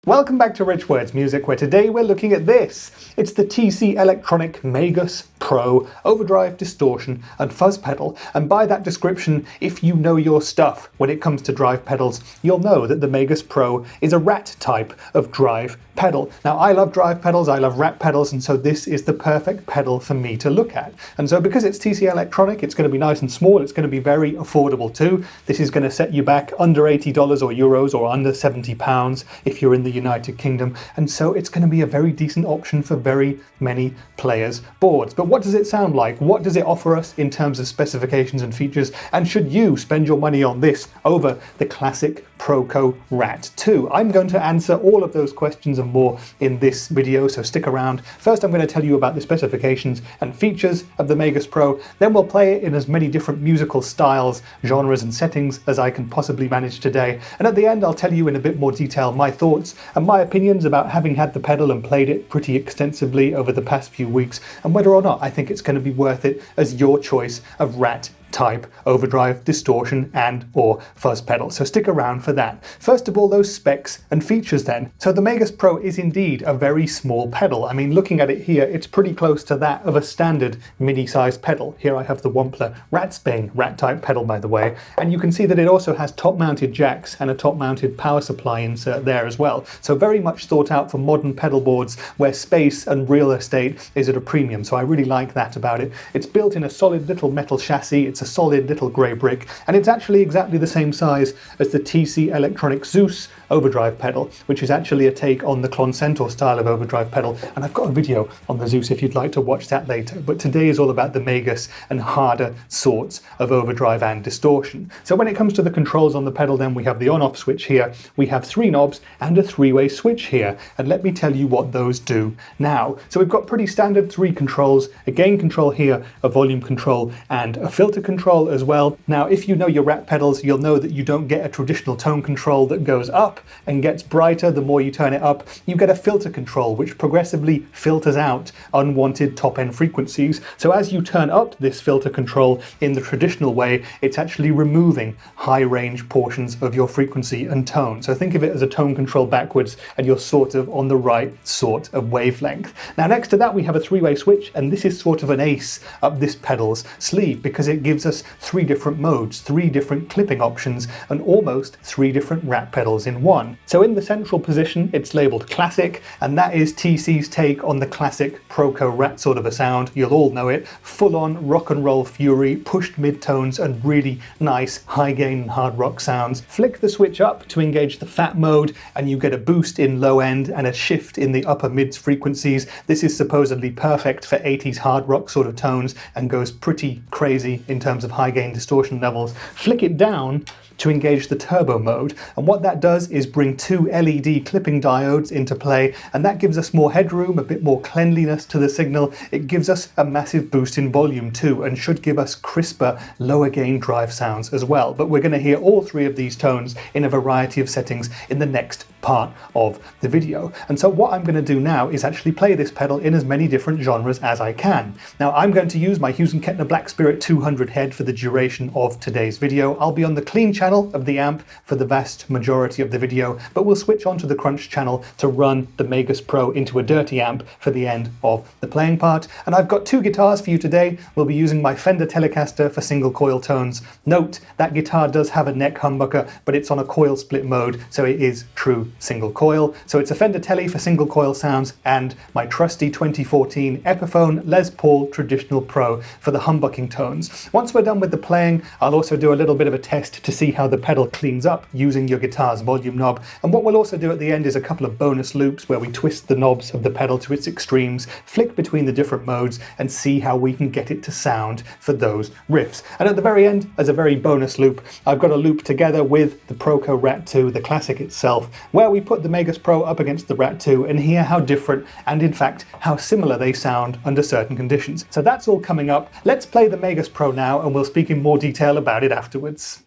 Welcome back to Rich Words Music, where today we're looking at this. It's the TC Electronic Magus Pro Overdrive, Distortion and Fuzz pedal. And by that description, if you know your stuff when it comes to drive pedals, you'll know that the Magus Pro is a Rat type of drive pedal. Now, I love drive pedals, I love Rat pedals, and so this is the perfect pedal for me to look at. And so because it's TC Electronic, it's going to be nice and small, it's going to be very affordable too. This is going to set you back under $80 or euros or under £70 if you're in the United Kingdom, and so it's going to be a very decent option for very many players' boards. But what does it sound like? What does it offer us in terms of specifications and features? And should you spend your money on this over the classic ProCo Rat 2? I'm going to answer all of those questions and more in this video, so stick around. First, I'm going to tell you about the specifications and features of the Magus Pro, then we'll play it in as many different musical styles, genres and settings as I can possibly manage today, and at the end I'll tell you in a bit more detail my thoughts and my opinions about having had the pedal and played it pretty extensively over the past few weeks, and whether or not I think it's going to be worth it as your choice of Rat type overdrive, distortion and or fuzz pedal. So stick around for that. First of all, those specs and features then. So the Magus Pro is indeed a very small pedal. I mean, looking at it here, it's pretty close to that of a standard mini-sized pedal. Here I have the Wampler Ratsbane Rat type pedal, by the way, and you can see that it also has top-mounted jacks and a top-mounted power supply insert there as well. So very much thought out for modern pedal boards where space and real estate is at a premium. So I really like that about it. It's built in a solid little metal chassis. It's a solid little grey brick, and it's actually exactly the same size as the TC Electronic Zeus overdrive pedal, which is actually a take on the Clon-Centaur style of overdrive pedal, and I've got a video on the Zeus if you'd like to watch that later. But today is all about the Magus and harder sorts of overdrive and distortion. So when it comes to the controls on the pedal, then we have the on-off switch here, we have 3 knobs and a 3-way switch here, and let me tell you what those do now. So we've got pretty standard 3 controls, a gain control here, a volume control and a filter control as well. Now, if you know your Rat pedals, you'll know that you don't get a traditional tone control that goes up and gets brighter the more you turn it up. You get a filter control which progressively filters out unwanted top-end frequencies. So as you turn up this filter control in the traditional way, it's actually removing high-range portions of your frequency and tone. So think of it as a tone control backwards, and you're sort of on the right sort of wavelength. Now, next to that, we have a 3-way switch, and this is sort of an ace up this pedal's sleeve because it gives us 3 different modes, 3 different clipping options, and almost 3 different Rat pedals in one. So in the central position, it's labeled Classic, and that is TC's take on the classic ProCo Rat sort of a sound. You'll all know it. Full-on rock and roll fury, pushed midtones, and really nice high gain and hard rock sounds. Flick the switch up to engage the Fat mode, and you get a boost in low end and a shift in the upper mids frequencies. This is supposedly perfect for 80s hard rock sort of tones and goes pretty crazy in terms of high gain distortion levels. Flick it down to engage the turbo mode, and what that does is bring 2 LED clipping diodes into play, and that gives us more headroom, a bit more cleanliness to the signal. It gives us a massive boost in volume too, and should give us crisper, lower gain drive sounds as well. But we're going to hear all 3 of these tones in a variety of settings in the next part of the video. And so what I'm going to do now is actually play this pedal in as many different genres as I can. Now, I'm going to use my Hughes & Kettner Black Spirit 200 head for the duration of today's video. I'll be on the clean channel of the amp for the vast majority of the video, but we'll switch on to the crunch channel to run the Magus Pro into a dirty amp for the end of the playing part. And I've got 2 guitars for you today. We'll be using my Fender Telecaster for single coil tones. Note, that guitar does have a neck humbucker, but it's on a coil split mode, so it is true single coil. So it's a Fender Tele for single coil sounds, and my trusty 2014 Epiphone Les Paul Traditional Pro for the humbucking tones. Once we're done with the playing, I'll also do a little bit of a test to see how the pedal cleans up using your guitar's volume knob. And what we'll also do at the end is a couple of bonus loops where we twist the knobs of the pedal to its extremes, flick between the different modes, and see how we can get it to sound for those riffs. And at the very end, as a very bonus loop, I've got a loop together with the ProCo Rat 2, the classic itself, where we put the Magus Pro up against the Rat 2 and hear how different and in fact how similar they sound under certain conditions. So that's all coming up. Let's play the Magus Pro now, and we'll speak in more detail about it afterwards.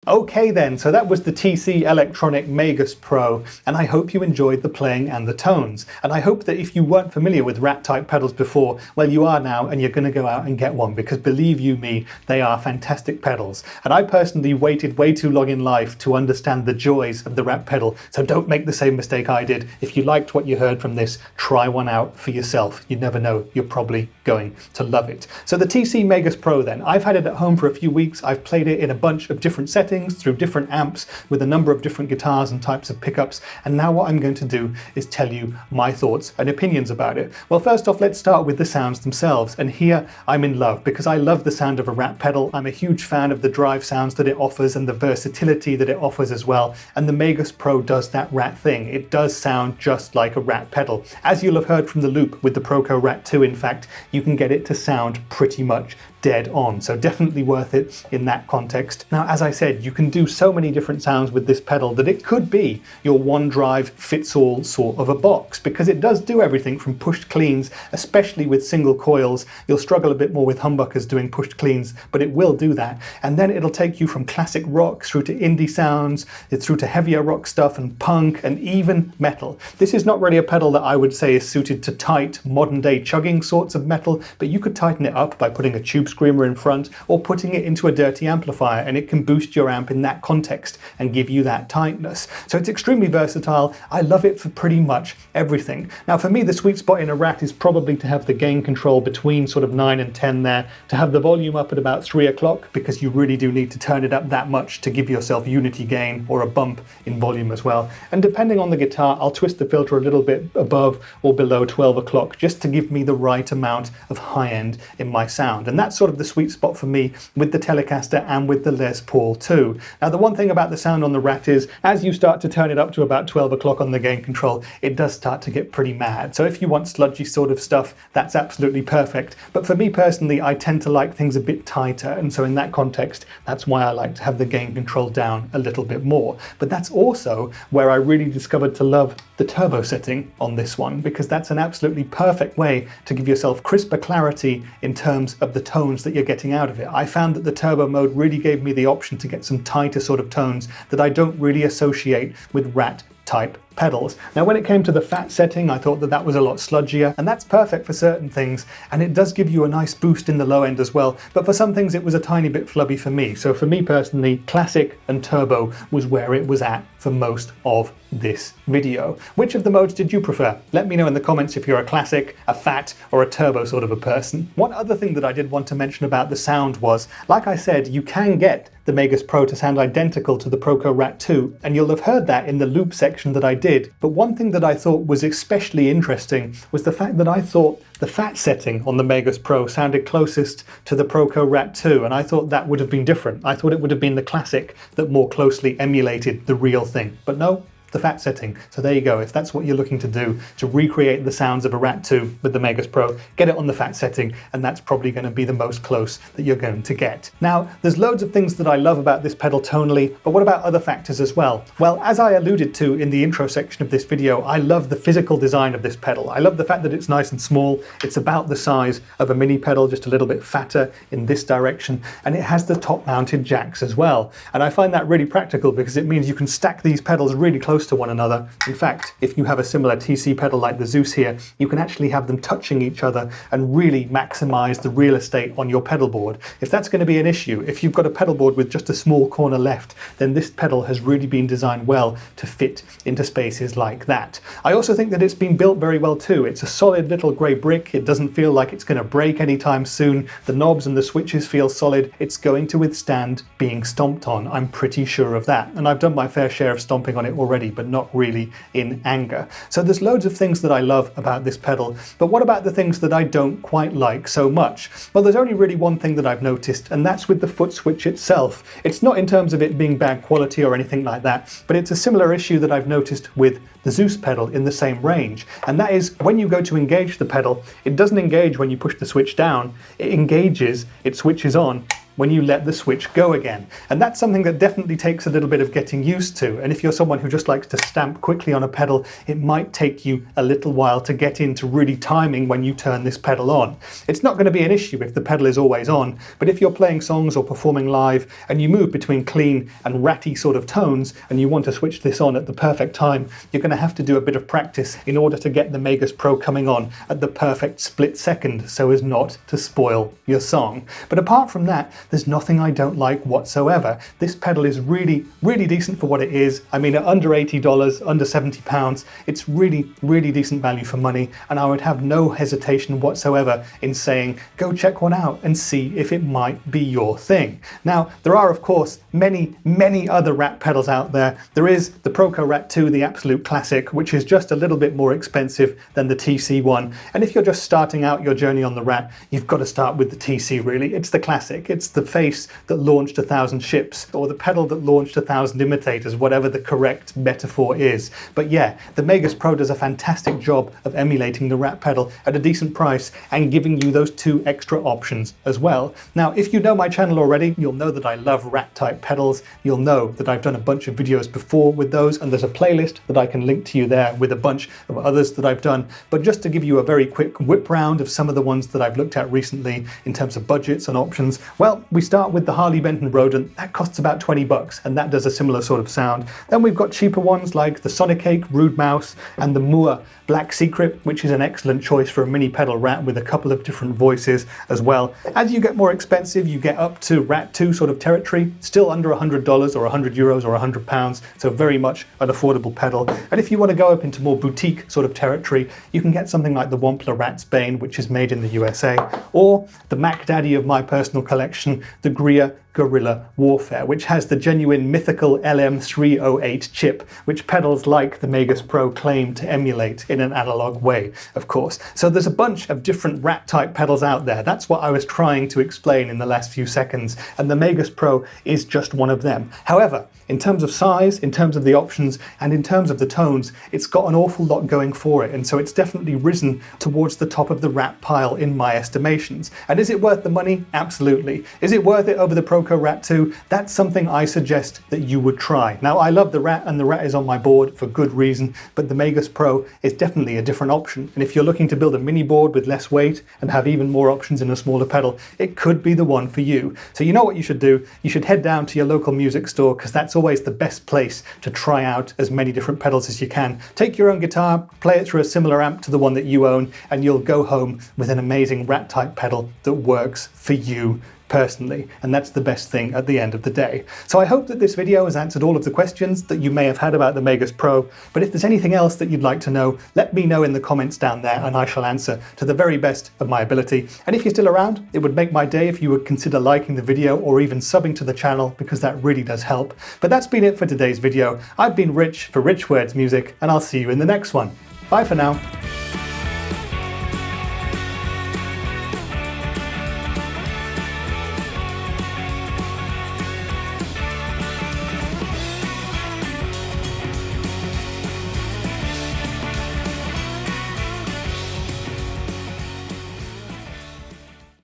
Okay then, so that was the TC Electronic Magus Pro, and I hope you enjoyed the playing and the tones. And I hope that if you weren't familiar with Rat type pedals before, well, you are now, and you're going to go out and get one, because believe you me, they are fantastic pedals. And I personally waited way too long in life to understand the joys of the Rat pedal, so don't make the same mistake I did. If you liked what you heard from this, try one out for yourself. You never know, you're probably going to love it. So the TC Magus Pro then, I've had it at home for a few weeks. I've played it in a bunch of different settings, through different amps with a number of different guitars and types of pickups, and now what I'm going to do is tell you my thoughts and opinions about it. Well, first off, let's start with the sounds themselves, and here I'm in love because I love the sound of a Rat pedal. I'm a huge fan of the drive sounds that it offers and the versatility that it offers as well, and the Magus Pro does that Rat thing. It does sound just like a Rat pedal. As you'll have heard from the loop with the ProCo Rat 2, in fact, you can get it to sound pretty much dead on, so definitely worth it in that context. Now, as I said, you can do so many different sounds with this pedal that it could be your one drive fits all sort of a box, because it does do everything from pushed cleans, especially with single coils. You'll struggle a bit more with humbuckers doing pushed cleans, but it will do that. And then it'll take you from classic rock through to indie sounds, through to heavier rock stuff and punk and even metal. This is not really a pedal that I would say is suited to tight modern day chugging sorts of metal, but you could tighten it up by putting a tube screamer in front or putting it into a dirty amplifier, and it can boost your amp in that context and give you that tightness. So it's extremely versatile. I love it for pretty much everything. Now for me, the sweet spot in a Rat is probably to have the gain control between sort of 9 and 10 there, to have the volume up at about 3 o'clock, because you really do need to turn it up that much to give yourself unity gain or a bump in volume as well. And depending on the guitar, I'll twist the filter a little bit above or below 12 o'clock just to give me the right amount of high end in my sound. And that's sort of the sweet spot for me with the Telecaster and with the Les Paul too. Now the one thing about the sound on the Rat is, as you start to turn it up to about 12 o'clock on the gain control, it does start to get pretty mad. So if you want sludgy sort of stuff, that's absolutely perfect. But for me personally, I tend to like things a bit tighter, and so in that context, that's why I like to have the gain control down a little bit more. But that's also where I really discovered to love the turbo setting on this one, because that's an absolutely perfect way to give yourself crisper clarity in terms of the tones that you're getting out of it. I found that the turbo mode really gave me the option to get some tighter sort of tones that I don't really associate with Rat type pedals. Now when it came to the fat setting, I thought that that was a lot sludgier, and that's perfect for certain things, and it does give you a nice boost in the low end as well, but for some things it was a tiny bit flubby for me. So for me personally, classic and turbo was where it was at for most of this video. Which of the modes did you prefer? Let me know in the comments if you're a classic, a fat, or a turbo sort of a person. One other thing that I did want to mention about the sound was, like I said, you can get the Magus Pro to sound identical to the ProCo Rat 2, and you'll have heard that in the loop section that I did. But one thing that I thought was especially interesting was the fact that I thought the fat setting on the Magus Pro sounded closest to the ProCo Rat 2, and I thought that would have been different. I thought it would have been the classic that more closely emulated the real thing. But no, the fat setting. So there you go. If that's what you're looking to do, to recreate the sounds of a Rat 2 with the Magus Pro, get it on the fat setting, and that's probably going to be the most close that you're going to get. Now, there's loads of things that I love about this pedal tonally, but what about other factors as well? Well, as I alluded to in the intro section of this video, I love the physical design of this pedal. I love the fact that it's nice and small. It's about the size of a mini pedal, just a little bit fatter in this direction, and it has the top-mounted jacks as well. And I find that really practical because it means you can stack these pedals really close to one another. In fact, if you have a similar TC pedal like the Zeus here, you can actually have them touching each other and really maximize the real estate on your pedal board. If that's going to be an issue, if you've got a pedal board with just a small corner left, then this pedal has really been designed well to fit into spaces like that. I also think that it's been built very well too. It's a solid little grey brick. It doesn't feel like it's going to break anytime soon. The knobs and the switches feel solid. It's going to withstand being stomped on. I'm pretty sure of that. And I've done my fair share of stomping on it already, but not really in anger. So there's loads of things that I love about this pedal, but what about the things that I don't quite like so much? Well, there's only really one thing that I've noticed, and that's with the foot switch itself. It's not in terms of it being bad quality or anything like that, but it's a similar issue that I've noticed with the Zeus pedal in the same range, and that is when you go to engage the pedal, it doesn't engage when you push the switch down. It engages, it switches on when you let the switch go again. And that's something that definitely takes a little bit of getting used to. And if you're someone who just likes to stamp quickly on a pedal, it might take you a little while to get into really timing when you turn this pedal on. It's not going to be an issue if the pedal is always on, but if you're playing songs or performing live and you move between clean and ratty sort of tones and you want to switch this on at the perfect time, you're going to have to do a bit of practice in order to get the Magus Pro coming on at the perfect split second so as not to spoil your song. But apart from that, there's nothing I don't like whatsoever. This pedal is really decent for what it is. I mean, at under $80, under £70, it's really decent value for money, and I would have no hesitation whatsoever in saying go check one out and see if it might be your thing. Now, there are of course many other Rat pedals out there. There is the ProCo Rat 2, the absolute classic, which is just a little bit more expensive than the TC one, and if you're just starting out your journey on the Rat, you've got to start with the TC really. It's the classic. It's the face that launched 1,000 ships, or the pedal that launched 1,000 imitators, whatever the correct metaphor is. But yeah, the Magus Pro does a fantastic job of emulating the Rat pedal at a decent price and giving you those two extra options as well. Now, if you know my channel already, you'll know that I love Rat type pedals. You'll know that I've done a bunch of videos before with those, and there's a playlist that I can link to you there with a bunch of others that I've done. But just to give you a very quick whip round of some of the ones that I've looked at recently in terms of budgets and options, well, we start with the Harley Benton Rodent. That costs about 20 bucks, and that does a similar sort of sound. Then we've got cheaper ones like the Sonic Cake Rude Mouse and the Moore Black Secret, which is an excellent choice for a mini pedal Rat with a couple of different voices as well. As you get more expensive, you get up to Rat 2 sort of territory, still under $100 or 100 euros or 100 pounds, so very much an affordable pedal. And if you want to go up into more boutique sort of territory, you can get something like the Wampler Rat's Bane, which is made in the USA, or the Mac Daddy of my personal collection, the Greer Guerrilla Warfare, which has the genuine mythical LM308 chip, which pedals like the Magus Pro claim to emulate in an analog way, of course. So there's a bunch of different Rat type pedals out there. That's what I was trying to explain in the last few seconds, and the Magus Pro is just one of them. However, in terms of size, in terms of the options, and in terms of the tones, it's got an awful lot going for it, and so it's definitely risen towards the top of the Rat pile in my estimations. And is it worth the money? Absolutely. Is it worth it over the ProCo Rat 2? That's something I suggest that you would try. Now, I love the Rat, and the Rat is on my board for good reason, but the Magus Pro is definitely a different option. And if you're looking to build a mini board with less weight and have even more options in a smaller pedal, it could be the one for you. So you know what you should do? You should head down to your local music store, because that's always the best place to try out as many different pedals as you can. Take your own guitar, play it through a similar amp to the one that you own, and you'll go home with an amazing Rat type pedal that works for you personally, and that's the best thing at the end of the day. So I hope that this video has answered all of the questions that you may have had about the Magus Pro, but if there's anything else that you'd like to know, let me know in the comments down there and I shall answer to the very best of my ability. And if you're still around, it would make my day if you would consider liking the video or even subbing to the channel, because that really does help. But that's been it for today's video. I've been Rich for Rich Words Music, and I'll see you in the next one. Bye for now.